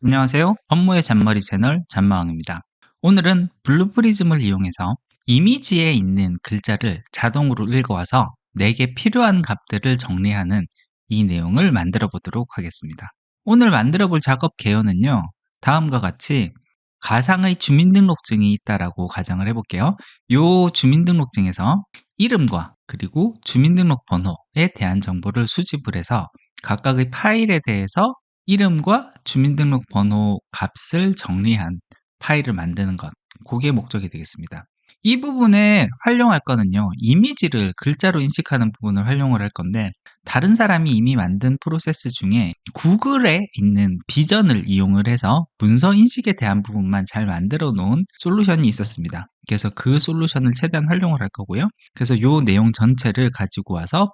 안녕하세요. 업무의 잔머리 채널 잔마왕입니다. 오늘은 블루프리즘을 이용해서 이미지에 있는 글자를 자동으로 읽어와서 내게 필요한 값들을 정리하는 이 내용을 만들어 보도록 하겠습니다. 오늘 만들어 볼 작업 개요는요. 다음과 같이 가상의 주민등록증이 있다라고 가정을 해볼게요. 이 주민등록증에서 이름과 그리고 주민등록번호에 대한 정보를 수집을 해서 각각의 파일에 대해서 이름과 주민등록번호 값을 정리한 파일을 만드는 것, 그게 목적이 되겠습니다. 이 부분에 활용할 거는요, 이미지를 글자로 인식하는 부분을 활용을 할 건데, 다른 사람이 이미 만든 프로세스 중에 구글에 있는 비전을 이용을 해서 문서 인식에 대한 부분만 잘 만들어 놓은 솔루션이 있었습니다. 그래서 그 솔루션을 최대한 활용을 할 거고요. 그래서 이 내용 전체를 가지고 와서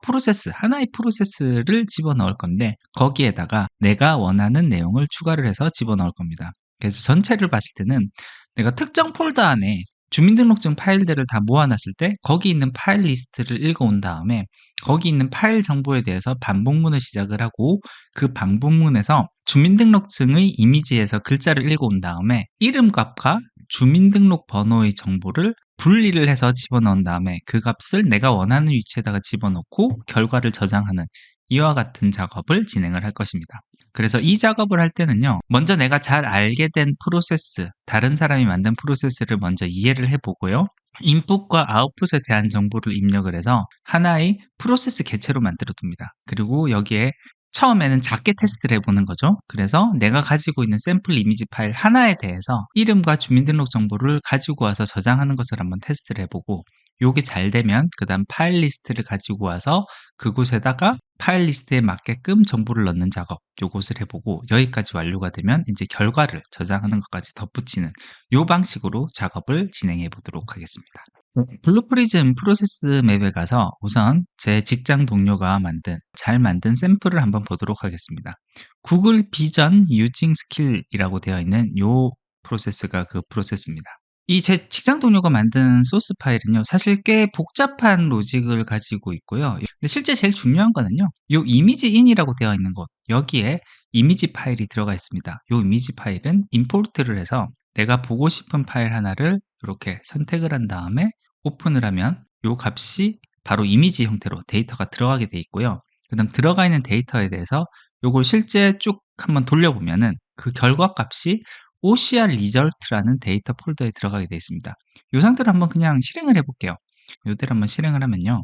하나의 프로세스를 집어넣을 건데, 거기에다가 내가 원하는 내용을 추가를 해서 집어넣을 겁니다. 그래서 전체를 봤을 때는 내가 특정 폴더 안에 주민등록증 파일들을 다 모아놨을 때 거기 있는 파일 리스트를 읽어온 다음에 거기 있는 파일 정보에 대해서 반복문을 시작을 하고 그 반복문에서 주민등록증의 이미지에서 글자를 읽어온 다음에 이름 값과 주민등록 번호의 정보를 분리를 해서 집어넣은 다음에 그 값을 내가 원하는 위치에다가 집어넣고 결과를 저장하는 이와 같은 작업을 진행을 할 것입니다. 그래서 이 작업을 할 때는요, 먼저 내가 잘 알게 된 프로세스, 다른 사람이 만든 프로세스를 먼저 이해를 해보고요. 인풋과 아웃풋에 대한 정보를 입력을 해서 하나의 프로세스 개체로 만들어 둡니다. 그리고 여기에 처음에는 작게 테스트를 해보는 거죠. 그래서 내가 가지고 있는 샘플 이미지 파일 하나에 대해서 이름과 주민등록 정보를 가지고 와서 저장하는 것을 한번 테스트를 해보고, 요게 잘 되면 그 다음 파일 리스트를 가지고 와서 그곳에다가 파일 리스트에 맞게끔 정보를 넣는 작업, 요것을 해보고, 여기까지 완료가 되면 이제 결과를 저장하는 것까지 덧붙이는 요 방식으로 작업을 진행해 보도록 하겠습니다. 블루프리즘 프로세스 맵에 가서 우선 제 직장 동료가 잘 만든 샘플을 한번 보도록 하겠습니다. 구글 비전 유징 스킬이라고 되어 있는 요 프로세스가 그 프로세스입니다. 이 제 직장 동료가 만든 소스 파일은요, 사실 꽤 복잡한 로직을 가지고 있고요. 근데 실제 제일 중요한 거는요, 요 이미지 인이라고 되어 있는 곳, 여기에 이미지 파일이 들어가 있습니다. 요 이미지 파일은 임포트를 해서 내가 보고 싶은 파일 하나를 이렇게 선택을 한 다음에 오픈을 하면 요 값이 바로 이미지 형태로 데이터가 들어가게 돼 있고요. 그 다음 들어가 있는 데이터에 대해서 요걸 실제 쭉 한번 돌려보면은 그 결과 값이 OCR 리절트라는 데이터 폴더에 들어가게 되어 있습니다. 이 상태로 한번 그냥 실행을 해볼게요. 이대로 한번 실행을 하면요,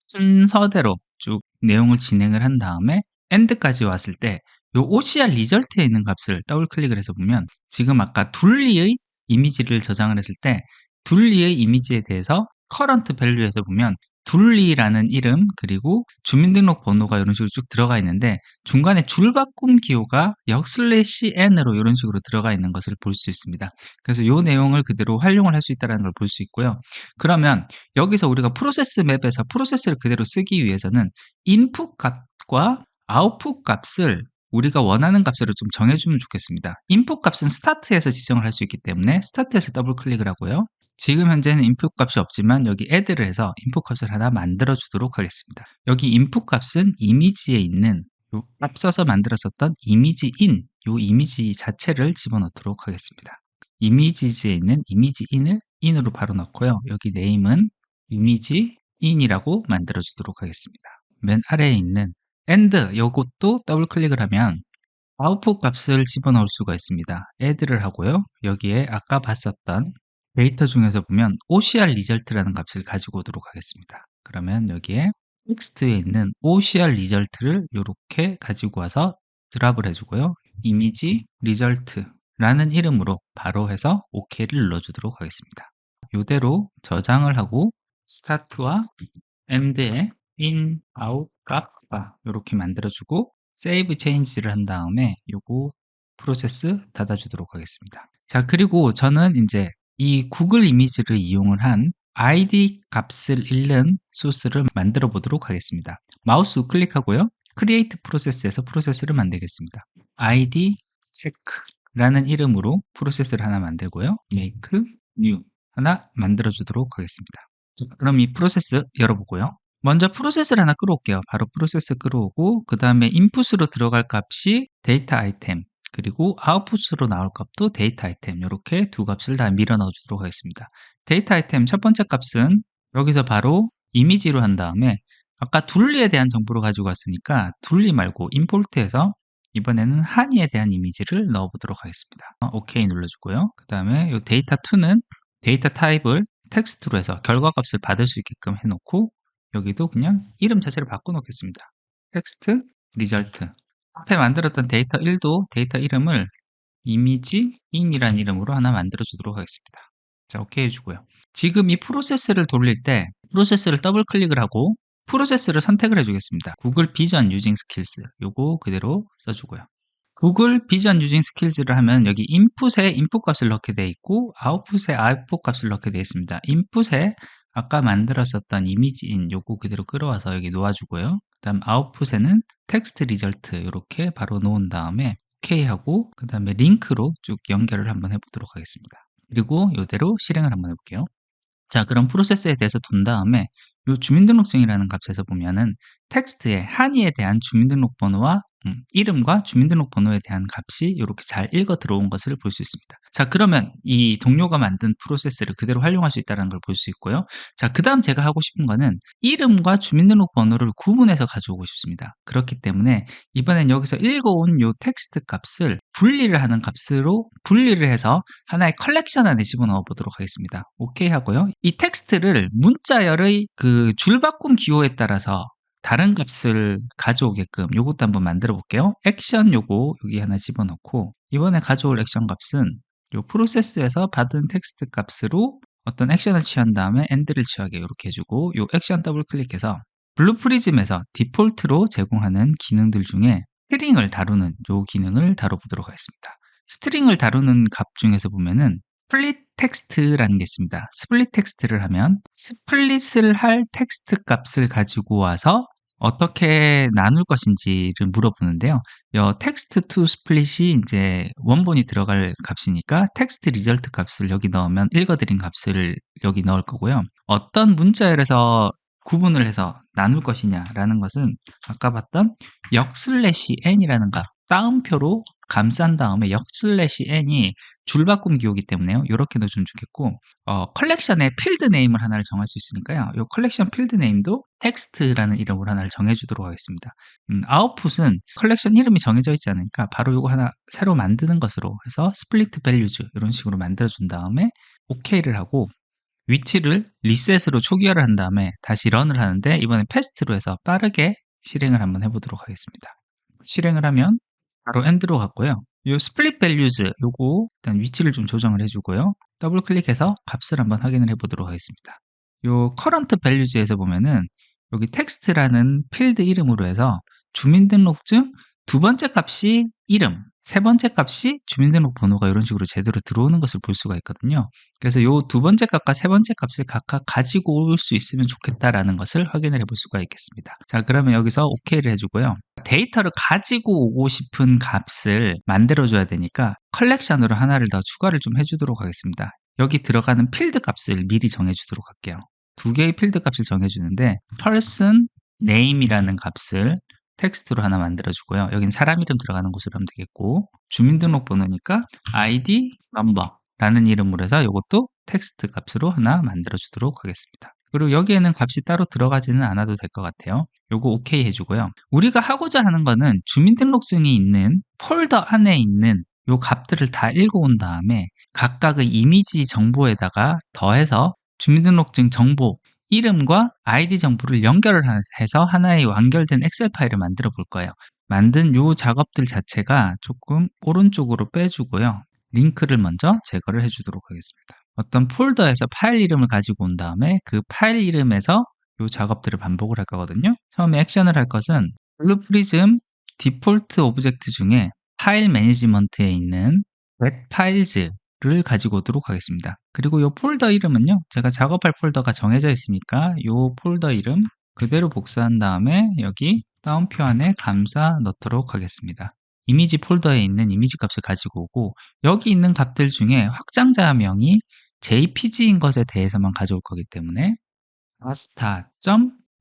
순서대로 쭉 내용을 진행을 한 다음에 end까지 왔을 때 이 OCR 리절트에 있는 값을 더블 클릭을 해서 보면 지금 아까 둘리의 이미지를 저장을 했을 때 둘리의 이미지에 대해서 current value에서 보면 둘리라는 이름 그리고 주민등록번호가 이런 식으로 쭉 들어가 있는데 중간에 줄바꿈 기호가 역/n으로 이런 식으로 들어가 있는 것을 볼 수 있습니다. 그래서 이 내용을 그대로 활용을 할 수 있다는 걸 볼 수 있고요. 그러면 여기서 우리가 프로세스 맵에서 프로세스를 그대로 쓰기 위해서는 인풋 값과 아웃풋 값을 우리가 원하는 값으로 좀 정해주면 좋겠습니다. 인풋 값은 스타트에서 지정을 할 수 있기 때문에 스타트에서 더블 클릭을 하고요. 지금 현재는 인풋 값이 없지만 여기 add를 해서 인풋 값을 하나 만들어 주도록 하겠습니다. 여기 인풋 값은 이미지에 있는 앞서서 만들었었던 이미지 요 이미지 자체를 집어넣도록 하겠습니다. 이미지즈에 있는 이미지 인으로 바로 넣고요. 여기 네임은 이미지 인이라고 만들어 주도록 하겠습니다. 맨 아래에 있는 and 요것도 더블 클릭을 하면 아웃풋 값을 집어넣을 수가 있습니다. add를 하고요. 여기에 아까 봤었던 데이터 중에서 보면 OCR 리절트라는 값을 가지고 오도록 하겠습니다. 그러면 여기에 텍스트에 있는 OCR 리절트를 이렇게 가지고 와서 드랍을 해주고요. 이미지 리절트라는 이름으로 바로 해서 OK를 눌러주도록 하겠습니다. 이대로 저장을 하고 스타트와 end에 in, out, 값 이렇게 만들어주고 세이브 체인지를 한 다음에 요거 프로세스 닫아주도록 하겠습니다. 자, 그리고 저는 이제 이 구글 이미지를 이용을 한 id 값을 읽는 소스를 만들어 보도록 하겠습니다. 마우스 우클릭하고요. 크리에이트 프로세스에서 프로세스를 만들겠습니다. id 체크라는 이름으로 프로세스를 하나 만들고요. make new 하나 만들어 주도록 하겠습니다. 자, 그럼 이 프로세스 열어보고요. 먼저 프로세스를 하나 끌어올게요. 바로 프로세스 끌어오고 그 다음에 인풋으로 들어갈 값이 데이터 아이템, 그리고 아웃풋으로 나올 값도 데이터 아이템, 이렇게 두 값을 다 밀어 넣어 주도록 하겠습니다. 데이터 아이템 첫 번째 값은 여기서 바로 이미지로 한 다음에 아까 둘리에 대한 정보를 가지고 왔으니까 둘리 말고 임포트해서 이번에는 한이에 대한 이미지를 넣어 보도록 하겠습니다. 오케이 눌러주고요. 그 다음에 이 데이터 2는 데이터 타입을 텍스트로 해서 결과값을 받을 수 있게끔 해놓고 여기도 그냥 이름 자체를 바꿔 놓겠습니다. 텍스트 리절트. 앞에 만들었던 데이터 1도 데이터 이름을 이미지 인이라는 이름으로 하나 만들어 주도록 하겠습니다. 자, 오케이 해주고요. 지금 이 프로세스를 돌릴 때 프로세스를 더블 클릭을 하고 프로세스를 선택을 해주겠습니다. 구글 비전 유징 스킬스 요거 그대로 써주고요. 구글 비전 유징 스킬즈를 하면 여기 인풋에 인풋 값을 넣게 되어 있고 아웃풋에 아웃풋 값을 넣게 되어 있습니다. 인풋에 아까 만들었었던 이미지인 요거 그대로 끌어와서 여기 놓아주고요. 그 다음 아웃풋에는 텍스트 리절트 이렇게 바로 놓은 다음에 OK 하고 그 다음에 링크로 쭉 연결을 한번 해보도록 하겠습니다. 그리고 이대로 실행을 한번 해볼게요. 자, 그럼 프로세스에 대해서 돈 다음에 이 주민등록증이라는 값에서 보면은 텍스트에 한이에 대한 주민등록번호와 이름과 주민등록번호에 대한 값이 이렇게 잘 읽어 들어온 것을 볼 수 있습니다. 자, 그러면 이 동료가 만든 프로세스를 그대로 활용할 수 있다는 걸 볼 수 있고요. 자, 그 다음 제가 하고 싶은 거는 이름과 주민등록번호를 구분해서 가져오고 싶습니다. 그렇기 때문에 이번엔 여기서 읽어온 이 텍스트 값을 분리를 하는 값으로 분리를 해서 하나의 컬렉션 안에 집어넣어 보도록 하겠습니다. 오케이 하고요. 이 텍스트를 문자열의 그 줄바꿈 기호에 따라서 다른 값을 가져오게끔 요것도 한번 만들어 볼게요. 액션 요거 여기 하나 집어넣고 이번에 가져올 액션 값은 요 프로세스에서 받은 텍스트 값으로 어떤 액션을 취한 다음에 엔드를 취하게 이렇게 해주고 요 액션 더블 클릭해서 블루프리즘에서 디폴트로 제공하는 기능들 중에 스트링을 다루는 요 기능을 다뤄보도록 하겠습니다. 스트링을 다루는 값 중에서 보면은 스플릿 텍스트라는 게 있습니다. 스플릿 텍스트를 하면 스플릿을 할 텍스트 값을 가지고 와서 어떻게 나눌 것인지를 물어보는데요. 텍스트 투 스플릿이 이제 원본이 들어갈 값이니까 텍스트 리절트 값을 여기 넣으면 읽어드린 값을 여기 넣을 거고요. 어떤 문자열에서 구분을 해서 나눌 것이냐라는 것은 아까 봤던 역슬래시 n이라는 값 따옴표로 감싼 다음에 역슬래시 n이 줄바꿈 기호이기 때문에요. 이렇게 넣어주면 좋겠고 컬렉션의 필드 네임을 하나를 정할 수 있으니까요. 이 컬렉션 필드 네임도 텍스트라는 이름으로 하나를 정해주도록 하겠습니다. 아웃풋은 컬렉션 이름이 정해져 있지 않으니까 바로 이거 하나 새로 만드는 것으로 해서 스플리트 밸류즈 이런 식으로 만들어준 다음에 OK를 하고 위치를 리셋으로 초기화를 한 다음에 다시 런을 하는데 이번엔 패스트로 해서 빠르게 실행을 한번 해보도록 하겠습니다. 실행을 하면 바로 엔드로 갔고요. 이 스플릿 밸류즈 요거 일단 위치를 좀 조정을 해주고요. 더블 클릭해서 값을 한번 확인을 해보도록 하겠습니다. 요 커런트 밸류즈에서 보면은 여기 텍스트라는 필드 이름으로 해서 주민등록증 두 번째 값이 이름, 세 번째 값이 주민등록번호가 이런 식으로 제대로 들어오는 것을 볼 수가 있거든요. 그래서 요 두 번째 값과 세 번째 값을 각각 가지고 올 수 있으면 좋겠다라는 것을 확인을 해볼 수가 있겠습니다. 자, 그러면 여기서 OK를 해주고요. 데이터를 가지고 오고 싶은 값을 만들어줘야 되니까 컬렉션으로 하나를 더 추가를 좀 해주도록 하겠습니다. 여기 들어가는 필드 값을 미리 정해주도록 할게요. 두 개의 필드 값을 정해주는데 person name이라는 값을 텍스트로 하나 만들어주고요. 여긴 사람 이름 들어가는 곳으로 하면 되겠고 주민등록번호니까 ID number라는 이름으로 해서 이것도 텍스트 값으로 하나 만들어주도록 하겠습니다. 그리고 여기에는 값이 따로 들어가지는 않아도 될 것 같아요. 요거 오케이 해주고요. 우리가 하고자 하는 거는 주민등록증이 있는 폴더 안에 있는 요 값들을 다 읽어온 다음에 각각의 이미지 정보에다가 더해서 주민등록증 정보 이름과 아이디 정보를 연결을 해서 하나의 완결된 엑셀 파일을 만들어 볼 거예요. 만든 요 작업들 자체가 조금 오른쪽으로 빼주고요. 링크를 먼저 제거를 해주도록 하겠습니다. 어떤 폴더에서 파일 이름을 가지고 온 다음에 그 파일 이름에서 요 작업들을 반복을 할 거거든요. 처음에 액션을 할 것은 블루프리즘 디폴트 오브젝트 중에 파일 매니지먼트에 있는 get files를 가지고 오도록 하겠습니다. 그리고 이 폴더 이름은요, 제가 작업할 폴더가 정해져 있으니까 이 폴더 이름 그대로 복사한 다음에 여기 다운표 안에 감사 넣도록 하겠습니다. 이미지 폴더에 있는 이미지 값을 가지고 오고 여기 있는 값들 중에 확장자명이 JPG인 것에 대해서만 가져올 거기 때문에 raster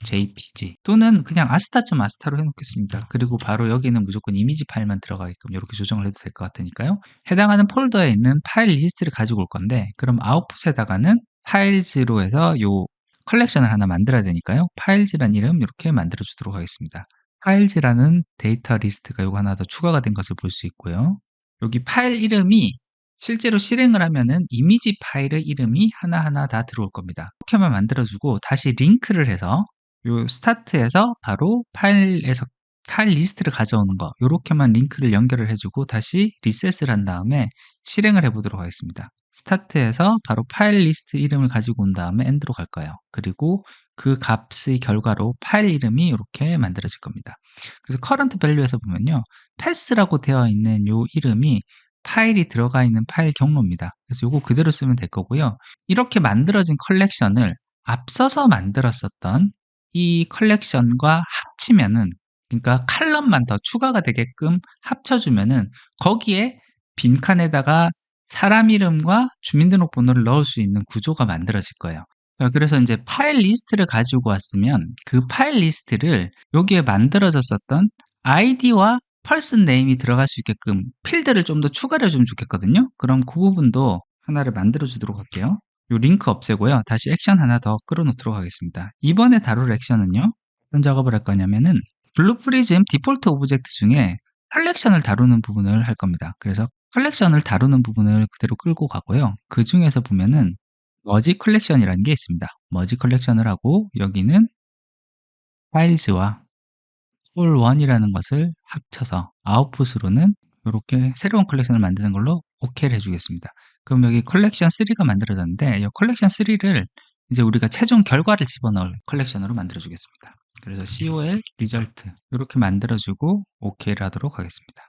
jpg 또는 그냥 아스타로 해놓겠습니다. 그리고 바로 여기는 무조건 이미지 파일만 들어가게끔 이렇게 조정을 해도 될 것 같으니까요. 해당하는 폴더에 있는 파일 리스트를 가지고 올 건데, 그럼 아웃풋에다가는 파일즈로 해서 요 컬렉션을 하나 만들어야 되니까요. 파일즈란 이름 이렇게 만들어 주도록 하겠습니다. 파일즈라는 데이터 리스트가 요거 하나 더 추가가 된 것을 볼 수 있고요. 여기 파일 이름이 실제로 실행을 하면은 이미지 파일의 이름이 하나하나 다 들어올 겁니다. 이렇게만 만들어주고 다시 링크를 해서 요 스타트에서 바로 파일 리스트를 가져오는 거, 요렇게만 링크를 연결을 해주고 다시 리셋을 한 다음에 실행을 해보도록 하겠습니다. 스타트에서 바로 파일 리스트 이름을 가지고 온 다음에 엔드로 갈 거예요. 그리고 그 값의 결과로 파일 이름이 이렇게 만들어질 겁니다. 그래서 current value에서 보면요, pass라고 되어 있는 요 이름이 파일이 들어가 있는 파일 경로입니다. 그래서 요거 그대로 쓰면 될 거고요. 이렇게 만들어진 컬렉션을 앞서서 만들었었던 이 컬렉션과 합치면은, 그러니까 칼럼만 더 추가가 되게끔 합쳐주면은 거기에 빈칸에다가 사람 이름과 주민등록번호를 넣을 수 있는 구조가 만들어질 거예요. 자, 그래서 이제 파일 리스트를 가지고 왔으면 그 파일 리스트를 여기에 만들어졌었던 아이디와 펄슨 네임이 들어갈 수 있게끔 필드를 좀 더 추가를 해주면 좋겠거든요. 그럼 그 부분도 하나를 만들어 주도록 할게요. 요 링크 없애고요. 다시 액션 하나 더 끌어놓도록 하겠습니다. 이번에 다룰 액션은요, 어떤 작업을 할 거냐면은 블루프리즘 디폴트 오브젝트 중에 컬렉션을 다루는 부분을 할 겁니다. 그래서 컬렉션을 다루는 부분을 그대로 끌고 가고요. 그 중에서 보면은 머지 컬렉션이라는 게 있습니다. 머지 컬렉션을 하고 여기는 파일즈와 콜1이라는 것을 합쳐서 아웃풋으로는 이렇게 새로운 컬렉션을 만드는 걸로 OK를 해주겠습니다. 그럼 여기 컬렉션 3가 만들어졌는데 이 컬렉션 3를 이제 우리가 최종 결과를 집어넣을 컬렉션으로 만들어 주겠습니다. 그래서 COL result 이렇게 만들어주고 OK를 하도록 하겠습니다.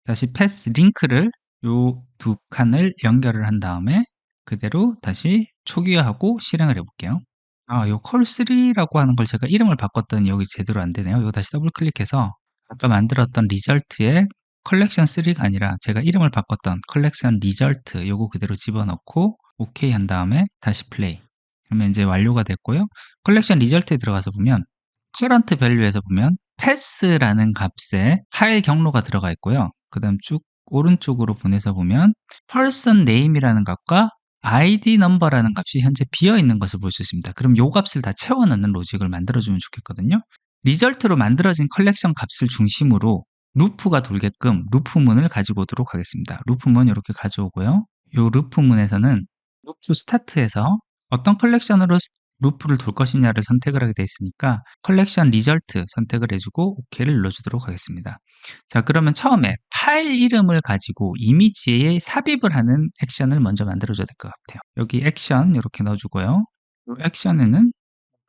다시 패스 링크를 요 두 칸을 연결을 한 다음에 그대로 다시 초기화하고 실행을 해볼게요. 요 콜3라고 하는 걸 제가 이름을 바꿨더니 여기 제대로 안 되네요. 이거 다시 더블 클릭해서 아까 만들었던 리절트에 컬렉션 3가 아니라 제가 이름을 바꿨던 컬렉션 리절트 요거 그대로 집어넣고 OK 한 다음에 다시 플레이. 그러면 이제 완료가 됐고요. 컬렉션 리절트에 들어가서 보면 커런트 밸류에서 보면 패스라는 값에 파일 경로가 들어가 있고요. 그 다음 쭉 오른쪽으로 보내서 보면 person name이라는 값과 id number라는 값이 현재 비어 있는 것을 볼 수 있습니다. 그럼 요 값을 다 채워 넣는 로직을 만들어 주면 좋겠거든요. 리절트로 만들어진 컬렉션 값을 중심으로 루프가 돌게끔 루프문을 가지고 오도록 하겠습니다. 루프문 이렇게 가져오고요. 요 루프문에서는 루프 스타트에서 어떤 컬렉션으로 루프를 돌 것이냐를 선택을 하게 되어 있으니까 컬렉션 리절트 선택을 해주고 OK를 눌러주도록 하겠습니다. 자, 그러면 처음에 파일 이름을 가지고 이미지에 삽입을 하는 액션을 먼저 만들어줘야 될 것 같아요. 여기 액션 이렇게 넣어주고요.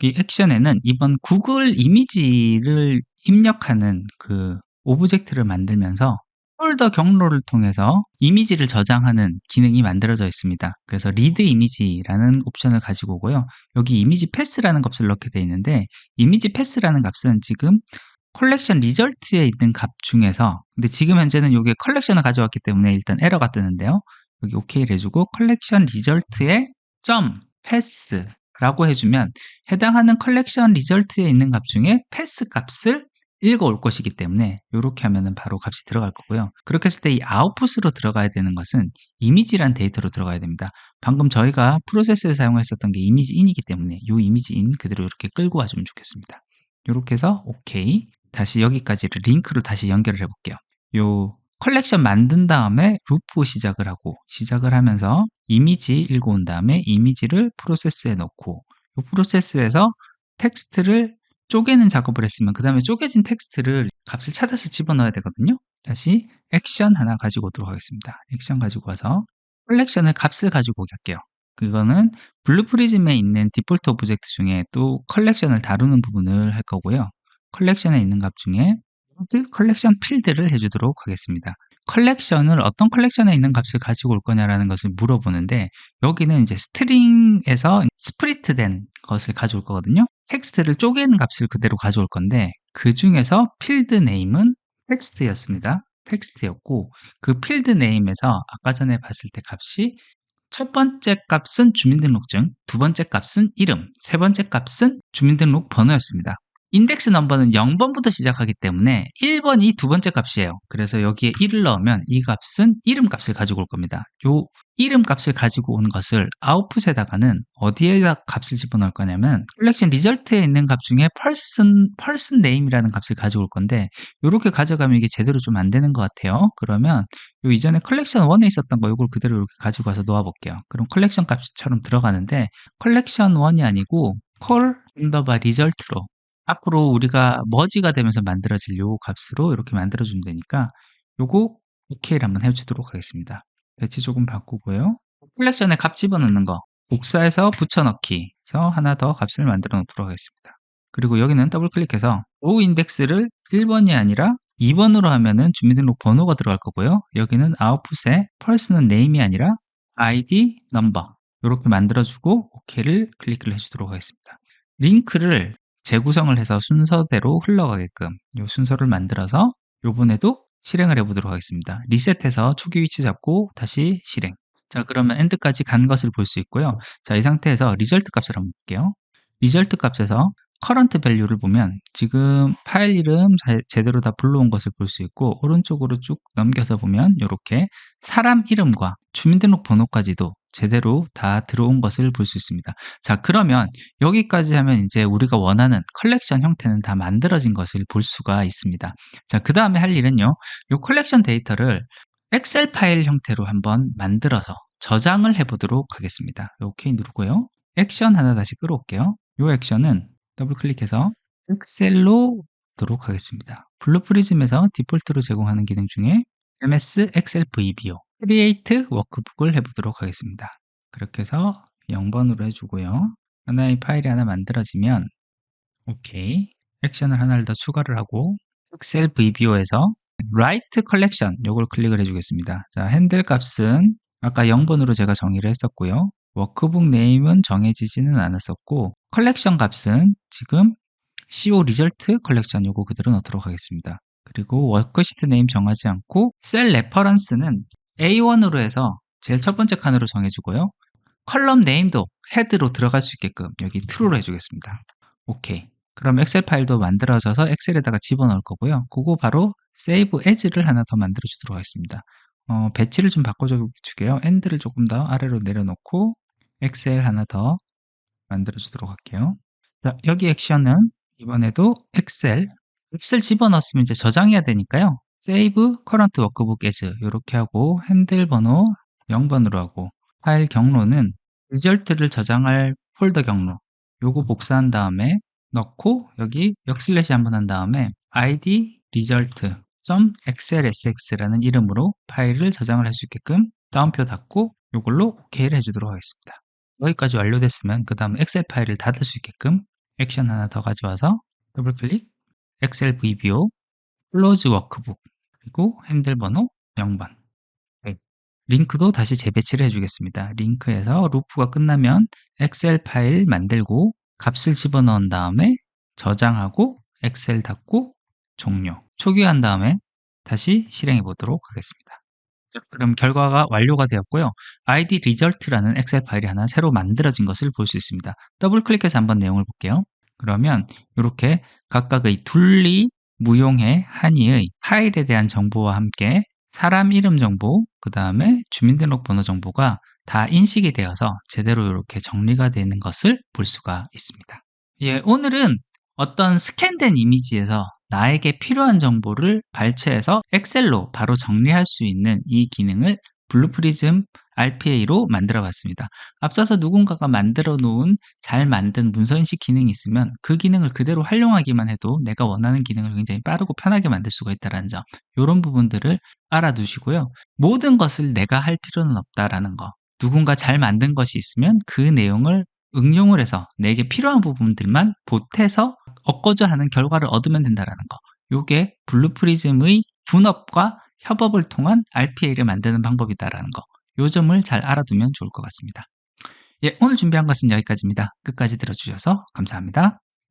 이 액션에는 이번 구글 이미지를 입력하는 그 오브젝트를 만들면서 폴더 경로를 통해서 이미지를 저장하는 기능이 만들어져 있습니다. 그래서 read image라는 옵션을 가지고 오고요. 여기 이미지 패스라는 값을 넣게 되어 있는데 이미지 패스라는 값은 지금 컬렉션 리절트에 있는 값 중에서, 근데 지금 현재는 이게 컬렉션을 가져왔기 때문에 일단 에러가 뜨는데요. 여기 OK를 해주고 컬렉션 리절트에 점 패스라고 해주면 해당하는 컬렉션 리절트에 있는 값 중에 패스 값을 읽어올 것이기 때문에 이렇게 하면은 바로 값이 들어갈 거고요. 그렇게 했을 때 이 아웃풋으로 들어가야 되는 것은 이미지란 데이터로 들어가야 됩니다. 방금 저희가 프로세스에 사용했었던 게 이미지 인이기 때문에 이 이미지 인 그대로 이렇게 끌고 와주면 좋겠습니다. 이렇게 해서 OK. 다시 여기까지를 링크로 다시 연결을 해볼게요. 요 컬렉션 만든 다음에 루프 시작을 하면서 이미지 읽어온 다음에 이미지를 프로세스에 넣고 이 프로세스에서 텍스트를 쪼개는 작업을 했으면 그 다음에 쪼개진 텍스트를 값을 찾아서 집어넣어야 되거든요. 다시 액션 하나 가지고 오도록 하겠습니다. 액션 가지고 와서 컬렉션의 값을 가지고 오게 할게요. 그거는 블루프리즘에 있는 디폴트 오브젝트 중에 또 컬렉션을 다루는 부분을 할 거고요. 컬렉션에 있는 값 중에 컬렉션 필드를 해주도록 하겠습니다. 컬렉션을 어떤 컬렉션에 있는 값을 가지고 올 거냐라는 것을 물어보는데 여기는 이제 스트링에서 스프리트된 것을 가져올 거거든요. 텍스트를 쪼개는 값을 그대로 가져올 건데 그 중에서 필드 네임은 텍스트였습니다. 텍스트였고 그 필드 네임에서 아까 전에 봤을 때 값이 첫 번째 값은 주민등록증, 두 번째 값은 이름, 세 번째 값은 주민등록 번호였습니다. 인덱스 넘버는 0번부터 시작하기 때문에 1번이 두 번째 값이에요. 그래서 여기에 1을 넣으면 이 값은 이름 값을 가지고 올 겁니다. 요 이름 값을 가지고 온 것을 아웃풋에다가는 어디에다 값을 집어넣을 거냐면 컬렉션 리절트에 있는 값 중에 person name이라는 값을 가지고 올 건데 이렇게 가져가면 이게 제대로 좀 안 되는 것 같아요. 그러면 요 이전에 컬렉션 1에 있었던 거 이걸 그대로 이렇게 가지고 와서 놓아 볼게요. 그럼 컬렉션 값처럼 들어가는데 컬렉션 1이 아니고 컬 언더바 리절트로 앞으로 우리가 머지가 되면서 만들어질 요 값으로 이렇게 만들어주면 되니까 요거 OK를 한번 해주도록 하겠습니다. 배치 조금 바꾸고요. 컬렉션에 값 집어넣는 거 복사해서 붙여넣기 해서 하나 더 값을 만들어 놓도록 하겠습니다. 그리고 여기는 더블 클릭해서 row 인덱스를 1번이 아니라 2번으로 하면은 주민등록 번호가 들어갈 거고요. 여기는 아웃풋에 person name이 아니라 id number 이렇게 만들어주고 OK를 클릭을 해주도록 하겠습니다. 링크를 재구성을 해서 순서대로 흘러가게끔 이 순서를 만들어서 요번에도 실행을 해보도록 하겠습니다. 리셋해서 초기 위치 잡고 다시 실행. 자, 그러면 end까지 간 것을 볼 수 있고요. 자, 이 상태에서 리절트 값을 한번 볼게요. 리절트 값에서 current value를 보면 지금 파일 이름 제대로 다 불러온 것을 볼 수 있고 오른쪽으로 쭉 넘겨서 보면 이렇게 사람 이름과 주민등록 번호까지도 제대로 다 들어온 것을 볼 수 있습니다. 자, 그러면 여기까지 하면 이제 우리가 원하는 컬렉션 형태는 다 만들어진 것을 볼 수가 있습니다. 자, 그 다음에 할 일은요. 이 컬렉션 데이터를 엑셀 파일 형태로 한번 만들어서 저장을 해보도록 하겠습니다. OK 누르고요. 액션 하나 다시 끌어올게요. 이 액션은 더블 클릭해서 엑셀로 하도록 하겠습니다. 블루프리즘에서 디폴트로 제공하는 기능 중에 MS 엑셀 VBO Create 워크북을 해보도록 하겠습니다. 그렇게 해서 0번으로 해주고요. 하나의 파일이 하나 만들어지면 OK 액션을 하나를 더 추가를 하고 엑셀 VBO에서 Write Collection 요걸 클릭을 해주겠습니다. 자, 핸들 값은 아까 0번으로 제가 정의를 했었고요. 워크북 네임은 정해지지는 않았었고 컬렉션 값은 지금 CO 리절트 컬렉션 요거 그대로 넣도록 하겠습니다. 그리고 워크시트 네임 정하지 않고 셀 레퍼런스는 A1으로 해서 제일 첫 번째 칸으로 정해주고요. 컬럼 네임도 헤드로 들어갈 수 있게끔 여기 true로 해주겠습니다. 오케이. 그럼 엑셀 파일도 만들어져서 엑셀에다가 집어넣을 거고요. 그거 바로 save as를 하나 더 만들어 주도록 하겠습니다. 배치를 좀 바꿔줄게요. end를 조금 더 아래로 내려놓고 엑셀 하나 더 만들어 주도록 할게요. 자, 여기 액션은 이번에도 엑셀 집어넣었으면 이제 저장해야 되니까요. save current workbook as 이렇게 하고 핸들 번호 0번으로 하고 파일 경로는 리절트를 저장할 폴더 경로 요거 복사한 다음에 넣고 여기 역슬래시 한번 한 다음에 id result.xlsx라는 이름으로 파일을 저장을 할 수 있게끔 다운표 닫고 요걸로 OK를 해주도록 하겠습니다. 여기까지 완료됐으면 그 다음 엑셀 파일을 닫을 수 있게끔 액션 하나 더 가져와서 더블 클릭 엑셀 VBO 클로즈 워크북 그리고 핸들 번호 0번 링크도 다시 재배치를 해주겠습니다. 링크에서 루프가 끝나면 엑셀 파일 만들고 값을 집어넣은 다음에 저장하고 엑셀 닫고 종료 초기화한 다음에 다시 실행해 보도록 하겠습니다. 그럼 결과가 완료가 되었고요. id result라는 엑셀 파일이 하나 새로 만들어진 것을 볼 수 있습니다. 더블 클릭해서 한번 내용을 볼게요. 그러면 이렇게 각각의 둘리, 무용해, 한이의 파일에 대한 정보와 함께 사람 이름 정보, 그 다음에 주민등록번호 정보가 다 인식이 되어서 제대로 이렇게 정리가 되는 것을 볼 수가 있습니다. 예, 오늘은 어떤 스캔된 이미지에서 나에게 필요한 정보를 발췌해서 엑셀로 바로 정리할 수 있는 이 기능을 블루프리즘 RPA로 만들어 봤습니다. 앞서서 누군가가 만들어 놓은 잘 만든 문서인식 기능이 있으면 그 기능을 그대로 활용하기만 해도 내가 원하는 기능을 굉장히 빠르고 편하게 만들 수가 있다는 점 이런 부분들을 알아두시고요. 모든 것을 내가 할 필요는 없다라는 거 누군가 잘 만든 것이 있으면 그 내용을 응용을 해서 내게 필요한 부분들만 보태서 얻고자 하는 결과를 얻으면 된다는 거 요게 블루프리즘의 분업과 협업을 통한 RPA를 만드는 방법이다라는 거 요 점을 잘 알아두면 좋을 것 같습니다. 예, 오늘 준비한 것은 여기까지입니다. 끝까지 들어주셔서 감사합니다.